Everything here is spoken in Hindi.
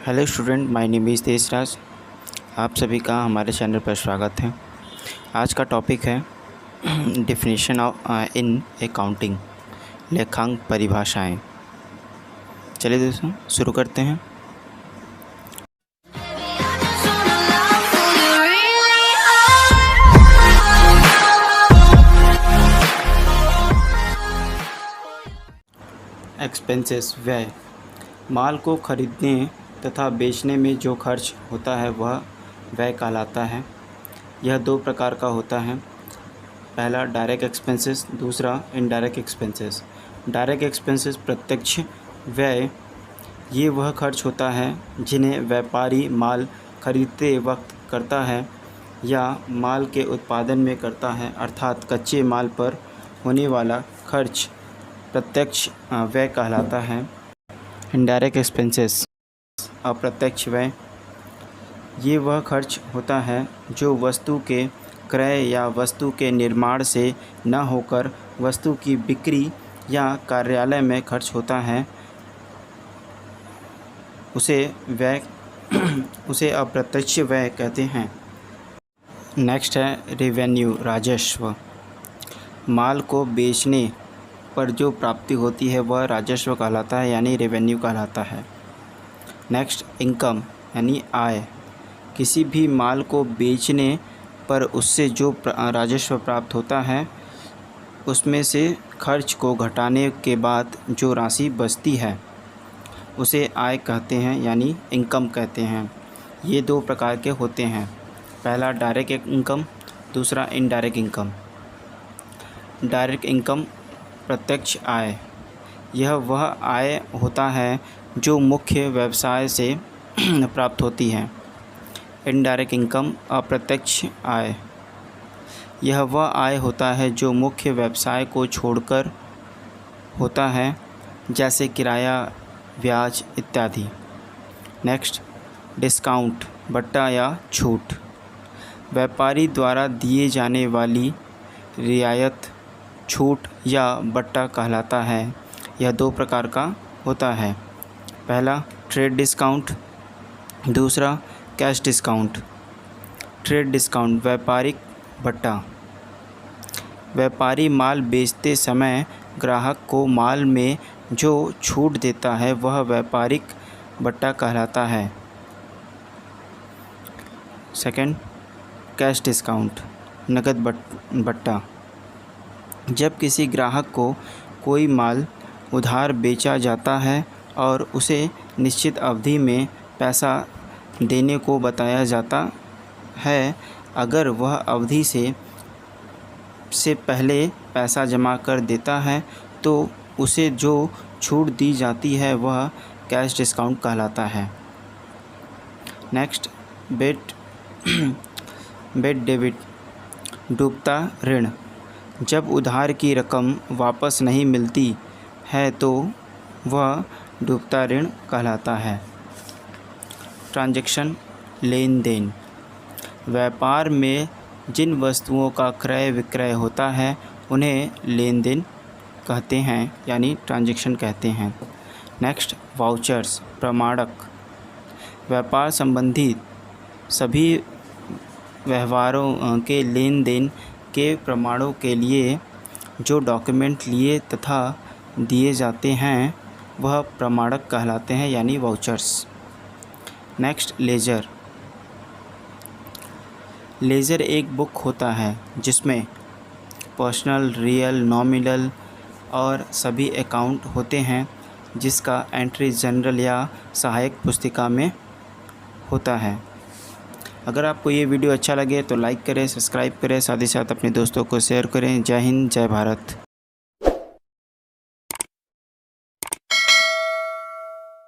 Hello student, my name is Deshraj. आप सभी का हमारे चैनल पर स्वागत है। आज का टॉपिक है डेफिनेशन ऑफ इन अकाउंटिंग, लेखांक परिभाषाएं। चलिए दोस्तों शुरू करते हैं। एक्सपेंसेस व्यय, माल को खरीदने तथा बेचने में जो खर्च होता है वह व्यय कहलाता है। यह दो प्रकार का होता है, पहला डायरेक्ट एक्सपेंसेस, दूसरा इनडायरेक्ट एक्सपेंसेस। डायरेक्ट एक्सपेंसेस प्रत्यक्ष व्यय, ये वह खर्च होता है जिन्हें व्यापारी माल खरीदते वक्त करता है या माल के उत्पादन में करता है, अर्थात कच्चे माल पर होने वाला खर्च प्रत्यक्ष व्यय कहलाता है। इनडायरेक्ट एक्सपेंसेस अप्रत्यक्ष व्यय, ये वह खर्च होता है जो वस्तु के क्रय या वस्तु के निर्माण से न होकर वस्तु की बिक्री या कार्यालय में खर्च होता है, उसे अप्रत्यक्ष व्यय कहते हैं। नेक्स्ट है रेवेन्यू, राजस्व। माल को बेचने पर जो प्राप्ति होती है वह राजस्व कहलाता है, यानी रेवेन्यू कहलाता है। नेक्स्ट इनकम यानी आय। किसी भी माल को बेचने पर उससे जो राजस्व प्राप्त होता है उसमें से खर्च को घटाने के बाद जो राशि बचती है उसे आय कहते हैं, यानी इनकम कहते हैं। ये दो प्रकार के होते हैं, पहला डायरेक्ट इनकम, दूसरा इनडायरेक्ट इनकम। डायरेक्ट इनकम प्रत्यक्ष आय, यह वह आय होता है जो मुख्य व्यवसाय से प्राप्त होती है। इनडायरेक्ट इनकम अप्रत्यक्ष आय, यह वह आय होता है जो मुख्य व्यवसाय को छोड़कर होता है, जैसे किराया, ब्याज इत्यादि। नेक्स्ट डिस्काउंट, बट्टा या छूट। व्यापारी द्वारा दिए जाने वाली रियायत, छूट या बट्टा कहलाता है। यह दो प्रकार का होता है, पहला ट्रेड डिस्काउंट, दूसरा कैश डिस्काउंट। ट्रेड डिस्काउंट व्यापारिक बट्टा, व्यापारी माल बेचते समय ग्राहक को माल में जो छूट देता है वह व्यापारिक बट्टा कहलाता है। सेकंड कैश डिस्काउंट, नकद बट्टा। जब किसी ग्राहक को कोई माल उधार बेचा जाता है और उसे निश्चित अवधि में पैसा देने को बताया जाता है, अगर वह अवधि से पहले पैसा जमा कर देता है तो उसे जो छूट दी जाती है वह कैश डिस्काउंट कहलाता है। नेक्स्ट बेड डेबिट, डूबता ऋण। जब उधार की रकम वापस नहीं मिलती है तो वह डूबता ऋण कहलाता है। ट्रांजैक्शन, लेन देन। व्यापार में जिन वस्तुओं का क्रय विक्रय होता है उन्हें लेन देन कहते हैं, यानी ट्रांजैक्शन कहते हैं। नेक्स्ट वाउचर्स, प्रमाणक। व्यापार संबंधी सभी व्यवहारों के लेन देन के प्रमाणों के लिए जो डॉक्यूमेंट लिए तथा दिए जाते हैं वह प्रमाणक कहलाते हैं, यानी वाउचर्स। Next ledger. लेजर एक बुक होता है जिसमें पर्सनल, रियल, नॉमिनल और सभी अकाउंट होते हैं, जिसका एंट्री जनरल या सहायक पुस्तिका में होता है। अगर आपको ये वीडियो अच्छा लगे तो लाइक करें, सब्सक्राइब करें, साथ ही साथ अपने दोस्तों को शेयर करें। जय हिंद, जय भारत।